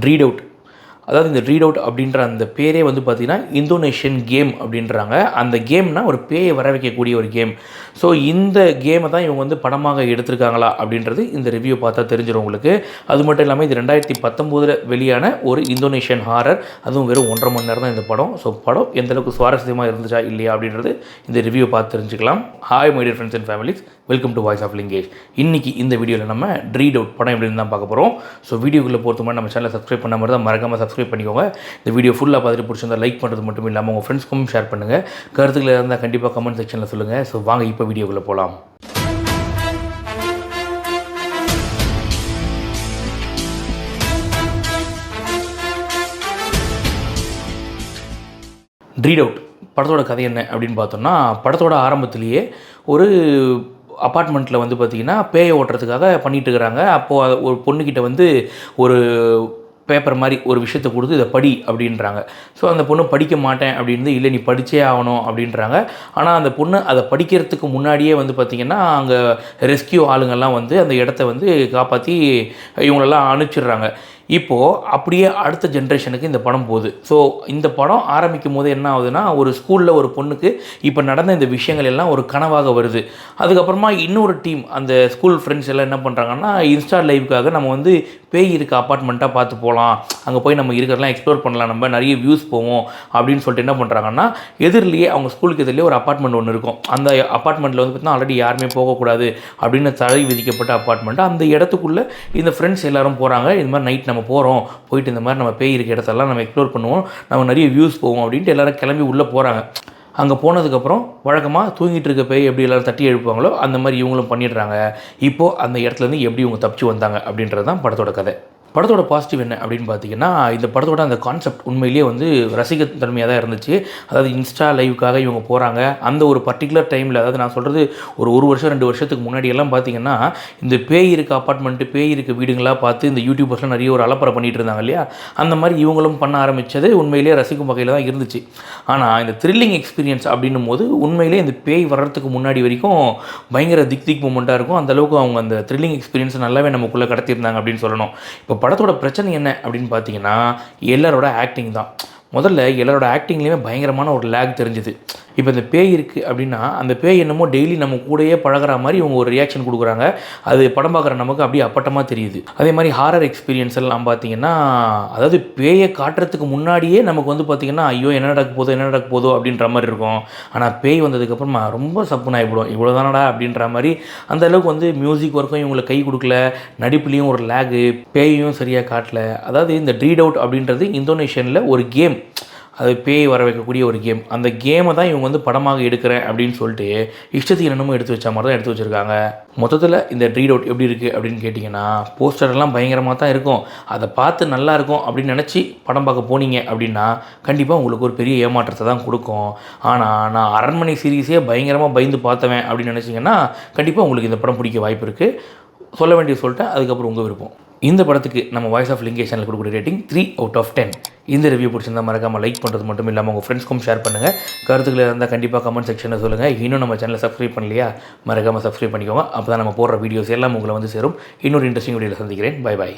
Read out. அதாவது இந்த read out அப்படின்ற அந்த பேரே வந்து பார்த்திங்கன்னா இந்தோனேஷியன் கேம் அப்படின்றாங்க. அந்த கேம்னால் ஒரு பேயை வர வைக்கக்கூடிய ஒரு கேம். ஸோ இந்த கேமை தான் இவங்க வந்து படமாக எடுத்திருக்காங்களா அப்படின்றது இந்த ரிவ்யூ பார்த்தா தெரிஞ்சிடும் உங்களுக்கு. அது மட்டும் இல்லாமல் இது 2019 வெளியான ஒரு இந்தோனேஷியன் ஹாரர். அதுவும் வெறும் 1.5 மணி நேரம் தான் இந்த படம். ஸோ படம் எந்தளவுக்கு சுவாரஸ்யமாக இருந்துச்சா இல்லையா அப்படின்றது இந்த ரிவ்யூ பார்த்து தெரிஞ்சுக்கலாம். Hi my dear friends and families, welcome to voice of Lingesh. இன்றைக்கி இந்த வீடியோவில் நம்ம ரீட் அவுட் படம் எப்படின்னு தான் பார்க்க போகிறோம். ஸோ வீடியோக்குள்ளே போகிறது மாதிரி நம்ம சேனலை சப்ஸ்கிரைப் பண்ண மாதிரி தான் மறக்காமல் சப்ஸ்கிரைப் பண்ணிக்கோங்க. இந்த வீடியோ ஃபுல்லாக பார்த்துட்டு பிடிச்சிருந்தா லைக் பண்ணுறது மட்டும் இல்லாமல் உங்கள் ஃப்ரெண்ட்ஸ்க்கும் ஷேர் பண்ணுங்கள். கருத்துக்கள் இருந்தால் கண்டிப்பாக கமெண்ட் செக்ஷனில் சொல்லுங்கள். ஸோ வாங்க இப்போ வீடியோக்குள்ளே போகலாம். ரீட் அவுட் படத்தோட கதை என்ன அப்படின்னு பார்த்தோம்னா, படத்தோட ஆரம்பத்திலேயே ஒரு அப்பார்ட்மெண்ட்டில் வந்து பார்த்திங்கன்னா பேயை ஓட்டுறதுக்காக பண்ணிகிட்டு இருக்கிறாங்க. அப்போது ஒரு பொண்ணுக்கிட்ட வந்து ஒரு பேப்பர் மாதிரி ஒரு விஷயத்தை கொடுத்து இதை படி அப்படின்றாங்க. ஸோ அந்த பொண்ணு படிக்க மாட்டேன் அப்படின்னு, இல்லை நீ படித்தே ஆகணும் அப்படின்றாங்க. ஆனால் அந்த பொண்ணு அதை படிக்கிறதுக்கு முன்னாடியே வந்து பார்த்திங்கன்னா அங்கே ரெஸ்கியூ ஆளுங்கள்லாம் வந்து அந்த இடத்த வந்து காப்பாற்றி இவங்களெல்லாம் அனுப்பிச்சிடுறாங்க. இப்போது அப்படியே அடுத்த ஜென்ரேஷனுக்கு இந்த படம் போகுது. ஸோ இந்த படம் ஆரம்பிக்கும் போது என்ன ஆகுதுன்னா, ஒரு ஸ்கூலில் ஒரு பொண்ணுக்கு இப்போ நடந்த இந்த விஷயங்கள் எல்லாம் ஒரு கனவாக வருது. அதுக்கப்புறமா இன்னொரு டீம் அந்த ஸ்கூல் ஃப்ரெண்ட்ஸ் எல்லாம் என்ன பண்ணுறாங்கன்னா, இன்ஸ்டா லைவுக்காக நம்ம வந்து பேய் இருக்க அப்பார்ட்மெண்ட்டாக பார்த்து போகலாம், அங்கே போய் நம்ம இருக்கிறதெல்லாம் எக்ஸ்ப்ளோர் பண்ணலாம், நம்ம நிறைய வியூஸ் போவோம் அப்படின்னு சொல்லிட்டு என்ன பண்ணுறாங்கன்னா, எதிரிலேயே அவங்க ஸ்கூலுக்கு எதிரிலேயே ஒரு அப்பார்ட்மெண்ட் ஒன்று இருக்கும். அந்த அப்பார்ட்மெண்ட்டில் வந்து பார்த்திங்கன்னா ஆல்ரெடி யாருமே போகக்கூடாது அப்படின்னு தடை விதிக்கப்பட்ட அப்பார்ட்மெண்ட். அந்த இடத்துக்குள்ளே இந்த ஃப்ரெண்ட்ஸ் எல்லோரும் போகிறாங்க. இது மாதிரி நைட் நம்ம போகிறோம், போயிட்டு இந்த மாதிரி நம்ம பேய் இருக்க இடத்தெல்லாம் நம்ம எக்ஸ்ப்ளோர் பண்ணுவோம், நம்ம நிறைய வியூஸ் போவோம் அப்படின்ட்டு எல்லோரும் கிளம்பி உள்ளே போகிறாங்க. அங்கே போனதுக்கப்புறம் வழக்கமாக தூங்கிட்டு இருக்க பேய் எப்படி எல்லோரும் தட்டி எழுப்புவாங்களோ அந்த மாதிரி இவங்களும் பண்ணிடுறாங்க. இப்போது அந்த இடத்துலேருந்து எப்படி இவங்க தப்பிச்சு வந்தாங்க அப்படின்றது தான் படத்தோட கதை. படத்தோட பாசிட்டிவ் என்ன அப்படின்னு பார்த்தீங்கன்னா, இந்த படத்தோட அந்த கான்செப்ட் உண்மையிலேயே வந்து ரசிகத்தன்மையாக தான் இருந்துச்சு. அதாவது இன்ஸ்டா லைவுக்காக இவங்க போகிறாங்க. அந்த ஒரு பர்டிகுலர் டைமில், அதாவது நான் சொல்கிறது ஒரு வருஷம் 2 வருஷத்துக்கு முன்னாடியெல்லாம் பார்த்தீங்கன்னா, இந்த பேய் இருக்க அப்பார்ட்மெண்ட்டு, பேய் இருக்க வீடுங்களாக பார்த்து இந்த யூடியூபர்ஸ்லாம் நிறைய ஒரு அலப்பறை பண்ணிகிட்டு இருந்தாங்க இல்லையா, அந்த மாதிரி இவங்களும் பண்ண ஆரம்பித்தது உண்மையிலேயே ரசிக்கும் வகையில் தான் இருந்துச்சு. ஆனால் இந்த த்ரில்லிங் எக்ஸ்பீரியன்ஸ் அப்படின்னும் போது உண்மையிலே இந்த பேய் வர்றதுக்கு முன்னாடி வரைக்கும் பயங்கர திக் மூமெண்ட்டாக இருக்கும். அந்தளவுக்கு அவங்க அந்த த்ரில்லிங் எக்ஸ்பீரியன்ஸை நல்லாவே நமக்குள்ளே கடத்தியிருந்தாங்க அப்படின்னு சொல்லணும். இப்போ படத்தோட பிரச்சனை என்ன அப்படின்னு பார்த்தீங்கன்னா, எல்லாரோட ஆக்டிங் தான். முதல்ல எல்லாரோட ஆக்டிங்லேயுமே பயங்கரமான ஒரு லேக் தெரிஞ்சுது. இப்போ இந்த பேய் இருக்குது அப்படின்னா, அந்த பேய் என்னமோ டெய்லி நம்ம கூடயே பழகிற மாதிரி இவங்க ஒரு ரியாக்ஷன் கொடுக்குறாங்க. அது படம் பார்க்குற நமக்கு அப்படியே அப்பட்டமாக தெரியுது. அதே மாதிரி ஹாரர் எக்ஸ்பீரியன்ஸ் எல்லாம் பார்த்தீங்கன்னா, அதாவது பேயை காட்டுறதுக்கு முன்னாடியே நமக்கு வந்து பார்த்திங்கன்னா, ஐயோ என்ன நடக்க போதோ அப்படின்ற மாதிரி இருக்கும். ஆனால் பேய் வந்ததுக்கப்புறமா ரொம்ப சப்புன்னு ஆகிவிடும். இவ்வளோ தானடா அப்படின்ற மாதிரி அந்த அளவுக்கு வந்து மியூசிக் ஒர்க்கும் இவங்களை கை கொடுக்கல, நடிப்புலேயும் ஒரு லேகு, பேயையும் சரியாக காட்டல. அதாவது இந்த ரீட் அவுட் அப்படின்றது இந்தோனேஷியனில் ஒரு கேம், அது பேய் வர வைக்கக்கூடிய ஒரு கேம். அந்த கேமை தான் இவங்க வந்து படமாக எடுக்கிறேன் அப்படின்னு சொல்லிட்டு இஷ்டத்துக்கு என்னமோ எடுத்து வச்ச மாதிரி தான் எடுத்து வச்சுருக்காங்க. மொத்தத்தில் இந்த ரீட் அவுட் எப்படி இருக்குது அப்படின்னு கேட்டிங்கன்னா, போஸ்டர்லாம் பயங்கரமாக தான் இருக்கும். அதை பார்த்து நல்லாயிருக்கும் அப்படின்னு நினச்சி படம் பார்க்க போனீங்க அப்படின்னா கண்டிப்பாக உங்களுக்கு ஒரு பெரிய ஏமாற்றத்தை தான் கொடுக்கும். ஆனால் நான் அரண்மனை சீரீஸே பயங்கரமாக பயந்து பார்த்தவன் அப்படின்னு நினச்சிங்கன்னா கண்டிப்பாக உங்களுக்கு இந்த படம் பிடிக்க வாய்ப்பு இருக்குது. சொல்ல வேண்டிய சொல்லிட்டேன், அதுக்கப்புறம் உங்கள் விருப்பம். இந்த படத்துக்கு நம்ம வாய்ஸ் ஆஃப் லிங்கேஷ் சேனல் கொடுக்கக்கூடிய ரேட்டிங் 3/10. இந்த ரிவ்யூ பிடிச்சிருந்தால் மறக்காமல் லைக் பண்ணுறது மட்டும் இல்லாமல் உங்கள் ஃப்ரெண்ட்ஸ்க்கும் ஷேர் பண்ணுங்கள். கருத்துக்கள் இருந்தால் கண்டிப்பாக கமெண்ட் செக்ஷனில் சொல்லுங்கள். இன்னும் நம்ம சேனலை சப்ஸ்கிரைப் பண்ணலையா, மறக்காமல் சப்ஸ்கிரைப் பண்ணிக்கோங்க. அப்போ தான் நம்ம போடுற வீடியோஸ் எல்லாம் உங்களை வந்து சேரும். இன்னொரு இன்ட்ரெஸ்டிங் வீடியோவில் சந்திக்கிறேன். Bye bye.